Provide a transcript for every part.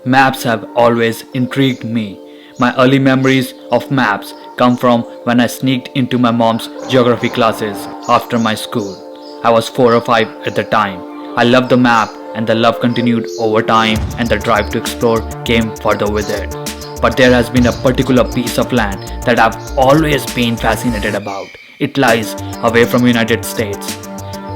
Maps have always intrigued me. My early memories of maps come from when I sneaked into my mom's geography classes after my school. I was 4 or 5 at the time. I loved the map and the love continued over time and the drive to explore came further with it. But there has been a particular piece of land that I've always been fascinated about. It lies away from United States,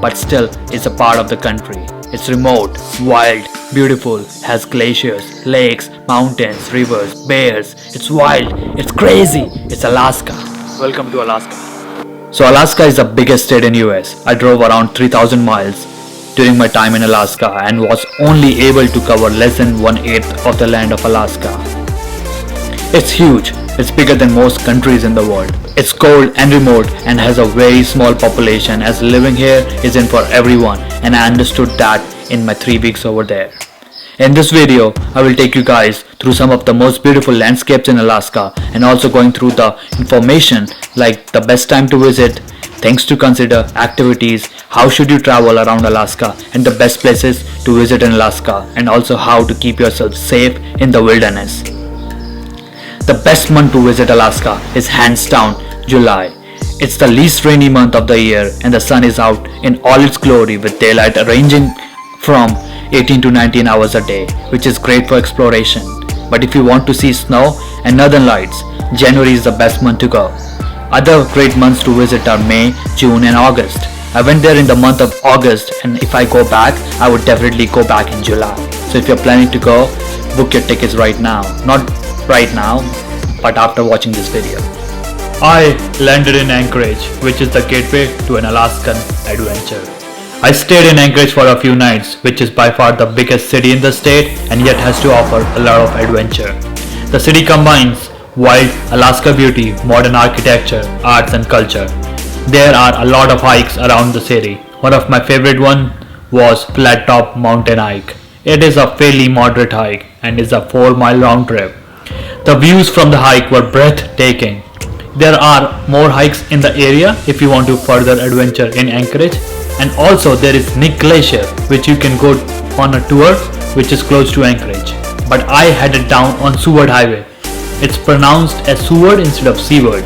but still is a part of the country. It's remote, wild, beautiful, has glaciers, lakes, mountains, rivers, bears. It's wild, it's crazy. It's Alaska. Welcome to Alaska. So Alaska is the biggest state in US. I drove around 3,000 miles during my time in Alaska and was only able to cover less than 1/8 of the land of Alaska. It's huge. It's bigger than most countries in the world. It's cold and remote and has a very small population as living here isn't for everyone, and I understood that in my 3 weeks over there. In this video, I will take you guys through some of the most beautiful landscapes in Alaska and also going through the information like the best time to visit, things to consider, activities, how should you travel around Alaska and the best places to visit in Alaska, and also how to keep yourself safe in the wilderness. The best month to visit Alaska is hands down July. It's the least rainy month of the year and the sun is out in all its glory with daylight ranging from 18 to 19 hours a day, which is great for exploration. But if you want to see snow and northern lights, January is the best month to go. Other great months to visit are May, June and August. I went there in the month of August, and if I go back, I would definitely go back in July. So if you're planning to go, book your tickets right now. Not right now, but after watching this video. I landed in Anchorage, which is the gateway to an Alaskan adventure. I stayed in Anchorage for a few nights, which is by far the biggest city in the state and yet has to offer a lot of adventure. The city combines wild Alaska beauty, modern architecture, arts and culture. There are a lot of hikes around the city. One of my favorite ones was Flat Top Mountain Hike. It is a fairly moderate hike and is a 4-mile round trip. The views from the hike were breathtaking. There are more hikes in the area if you want to further adventure in Anchorage, and also there is Nick Glacier, which you can go on a tour which is close to Anchorage. But I headed down on Seward Highway. It's pronounced as Seward instead of Seward,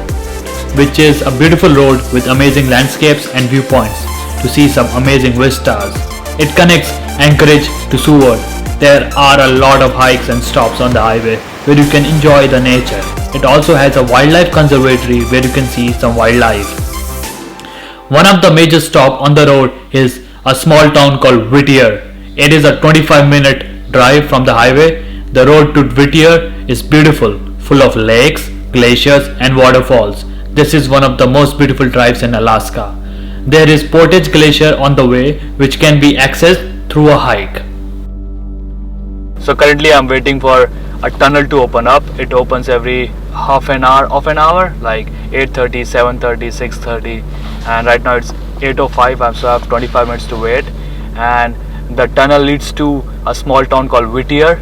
which is a beautiful road with amazing landscapes and viewpoints to see some amazing vistas. It connects Anchorage to Seward. There are a lot of hikes and stops on the highway where you can enjoy the nature. It also has a wildlife conservatory where you can see some wildlife. One of the major stops on the road is a small town called Whittier. It is a 25-minute drive from the highway. The road to Whittier is beautiful, full of lakes, glaciers and waterfalls. This is one of the most beautiful drives in Alaska. There is Portage Glacier on the way, which can be accessed through a hike. So currently I'm waiting for a tunnel to open up. It opens every half an hour, like 8:30, 7:30, 6:30, and right now it's 8:05, so I have 25 minutes to wait. And the tunnel leads to a small town called Whittier.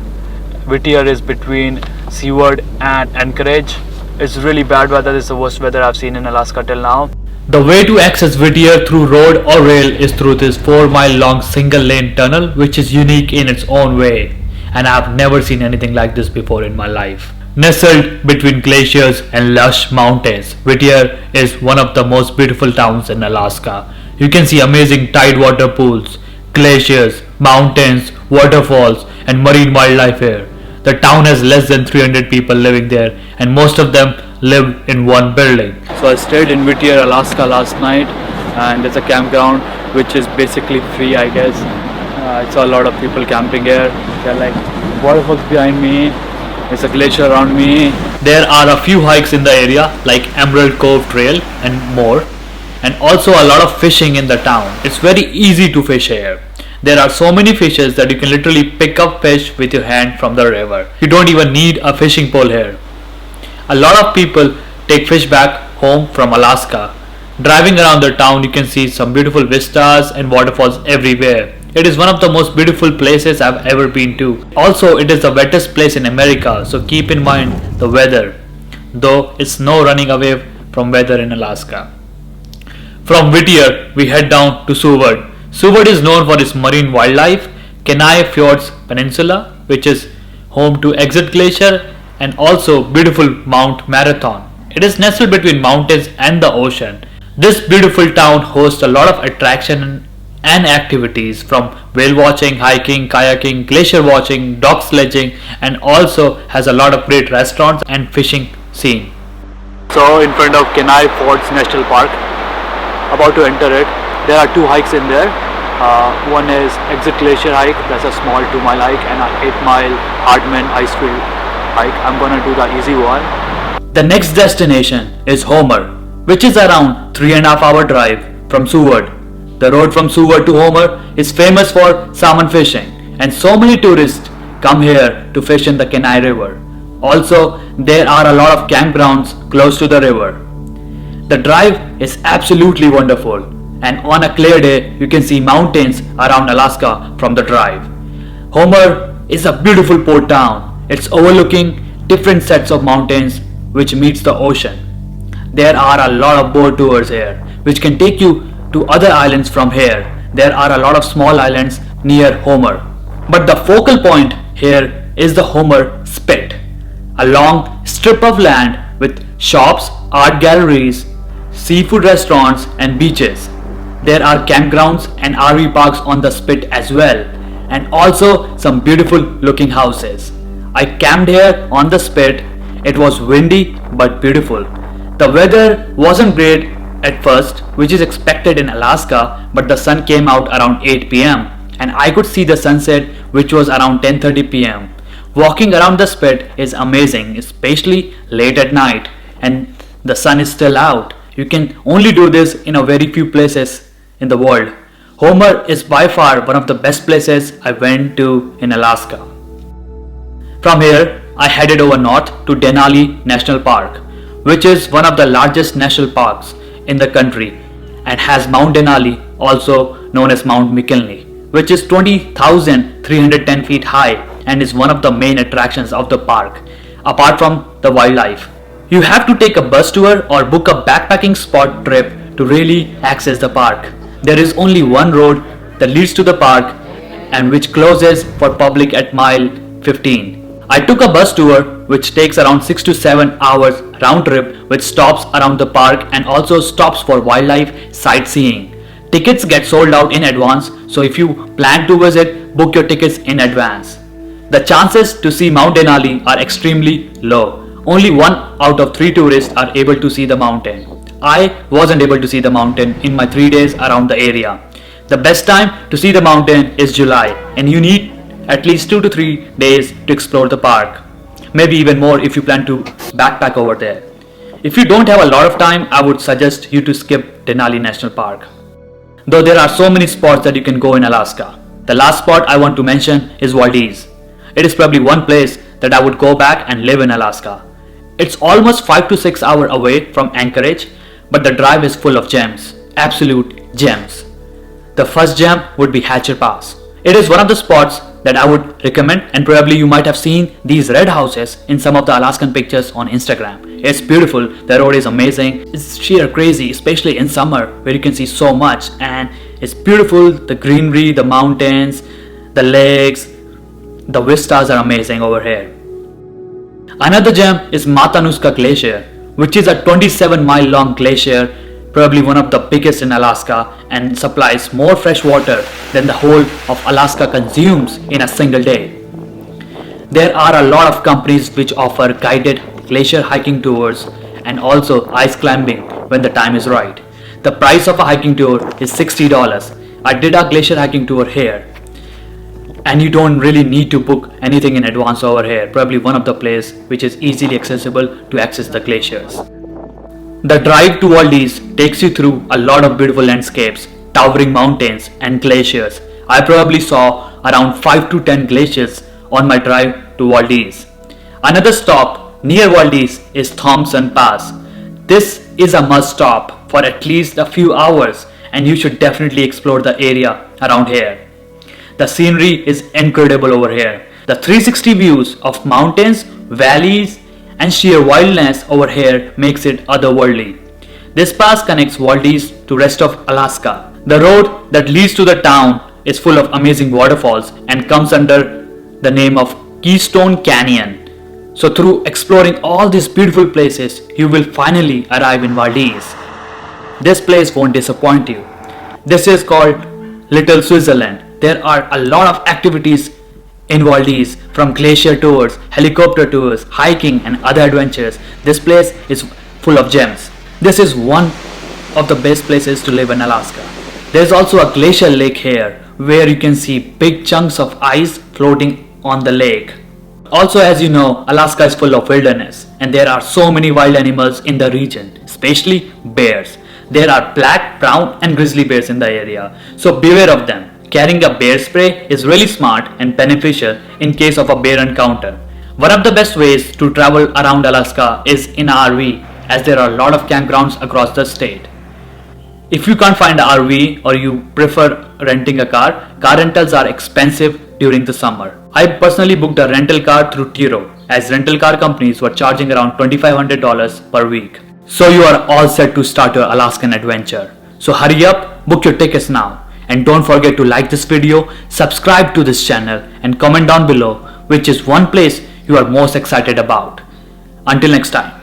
Whittier is between Seward and Anchorage. It's really bad weather. This is the worst weather I've seen in Alaska till now. The way to access Whittier through road or rail is through this 4-mile long single lane tunnel, which is unique in its own way. And I have never seen anything like this before in my life. Nestled between glaciers and lush mountains, Whittier is one of the most beautiful towns in Alaska. You can see amazing tidewater pools, glaciers, mountains, waterfalls and marine wildlife here. The town has less than 300 people living there and most of them live in one building. So I stayed in Whittier, Alaska last night, and there's a campground which is basically free, I guess. I saw a lot of people camping here. There are like waterfalls behind me. There's a glacier around me. There are a few hikes in the area like Emerald Cove Trail and more. And also a lot of fishing in the town. It's very easy to fish here. There are so many fishes that you can literally pick up fish with your hand from the river. You don't even need a fishing pole here. A lot of people take fish back home from Alaska. Driving around the town, you can see some beautiful vistas and waterfalls everywhere. It is one of the most beautiful places I've ever been to. Also, it is the wettest place in America, so keep in mind the weather, though it's no running away from weather in Alaska. From Whittier, we head down to Seward. Seward is known for its marine wildlife, Kenai Fjords Peninsula, which is home to Exit Glacier and also beautiful Mount Marathon. It is nestled between mountains and the ocean. This beautiful town hosts a lot of attraction and activities from whale watching, hiking, kayaking, glacier watching, dog sledging, and also has a lot of great restaurants and fishing scene. So in front of Kenai Falls National Park, about to enter it, there are two hikes in there. One is Exit Glacier hike, that's a small 2-mile hike, and an 8-mile Hardman Icefield hike. I'm gonna do the easy one. The next destination is Homer, which is around 3.5-hour drive from Seward. The road from Seward to Homer is famous for salmon fishing, and so many tourists come here to fish in the Kenai River. Also, there are a lot of campgrounds close to the river. The drive is absolutely wonderful, and on a clear day you can see mountains around Alaska from the drive. Homer is a beautiful port town. It's overlooking different sets of mountains which meets the ocean. There are a lot of boat tours here which can take you to other islands from here. There are a lot of small islands near Homer. But the focal point here is the Homer Spit, a long strip of land with shops, art galleries, seafood restaurants and beaches. There are campgrounds and RV parks on the Spit as well, and also some beautiful looking houses. I camped here on the Spit. It was windy but beautiful. The weather wasn't great at first, which is expected in Alaska, but the sun came out around 8 p.m. and I could see the sunset, which was around 10:30 p.m. Walking around the Spit is amazing, especially late at night and the sun is still out. You can only do this in a very few places in the world. Homer is by far one of the best places I went to in Alaska. From here, I headed over north to Denali National Park, which is one of the largest national parks in the country and has Mount Denali, also known as Mount McKinley, which is 20,310 feet high and is one of the main attractions of the park, apart from the wildlife. You have to take a bus tour or book a backpacking spot trip to really access the park. There is only one road that leads to the park and which closes for public at mile 15. I took a bus tour which takes around 6 to 7 hours round trip with stops around the park and also stops for wildlife sightseeing. Tickets get sold out in advance, so if you plan to visit, book your tickets in advance. The chances to see Mount Denali are extremely low. Only 1 out of 3 tourists are able to see the mountain. I wasn't able to see the mountain in my 3 days around the area. The best time to see the mountain is July, and you need at least 2 to 3 days to explore the park. Maybe even more if you plan to backpack over there. If you don't have a lot of time, I would suggest you to skip Denali National Park. Though there are so many spots that you can go in Alaska. The last spot I want to mention is Valdez. It is probably one place that I would go back and live in Alaska. It's almost 5 to 6 hours away from Anchorage, but the drive is full of gems, absolute gems. The first gem would be Hatcher Pass. It is one of the spots that I would recommend, and probably you might have seen these red houses in some of the Alaskan pictures on Instagram. It's beautiful, the road is amazing, it's sheer crazy, especially in summer where you can see so much, and it's beautiful, the greenery, the mountains, the lakes, the vistas are amazing over here. Another gem is Matanuska Glacier, which is a 27-mile long glacier, probably one of the biggest in Alaska, and supplies more fresh water than the whole of Alaska consumes in a single day. There are a lot of companies which offer guided glacier hiking tours and also ice climbing when the time is right. The price of a hiking tour is $60. I did a glacier hiking tour here, and you don't really need to book anything in advance over here. Probably one of the places which is easily accessible to access the glaciers. The drive to Valdez takes you through a lot of beautiful landscapes, towering mountains and glaciers. I probably saw around 5 to 10 glaciers on my drive to Valdez. Another stop near Valdez is Thompson Pass. This is a must stop for at least a few hours, and you should definitely explore the area around here. The scenery is incredible over here. The 360 views of mountains, valleys, and sheer wildness over here makes it otherworldly. This pass connects Valdez to rest of Alaska. The road that leads to the town is full of amazing waterfalls and comes under the name of Keystone Canyon. So through exploring all these beautiful places, you will finally arrive in Valdez. This place won't disappoint you. This is called Little Switzerland. There are a lot of activities in Valdez, from glacier tours, helicopter tours, hiking and other adventures. This place is full of gems. This is one of the best places to live in Alaska. There is also a glacial lake here where you can see big chunks of ice floating on the lake. Also, as you know, Alaska is full of wilderness and there are so many wild animals in the region, especially bears. There are black, brown and grizzly bears in the area, so beware of them. Carrying a bear spray is really smart and beneficial in case of a bear encounter. One of the best ways to travel around Alaska is in an RV, as there are a lot of campgrounds across the state. If you can't find an RV or you prefer renting a car rentals are expensive during the summer. I personally booked a rental car through Turo, as rental car companies were charging around $2,500 per week. So you are all set to start your Alaskan adventure. So hurry up, book your tickets now. And don't forget to like this video, subscribe to this channel and comment down below which is one place you are most excited about. Until next time.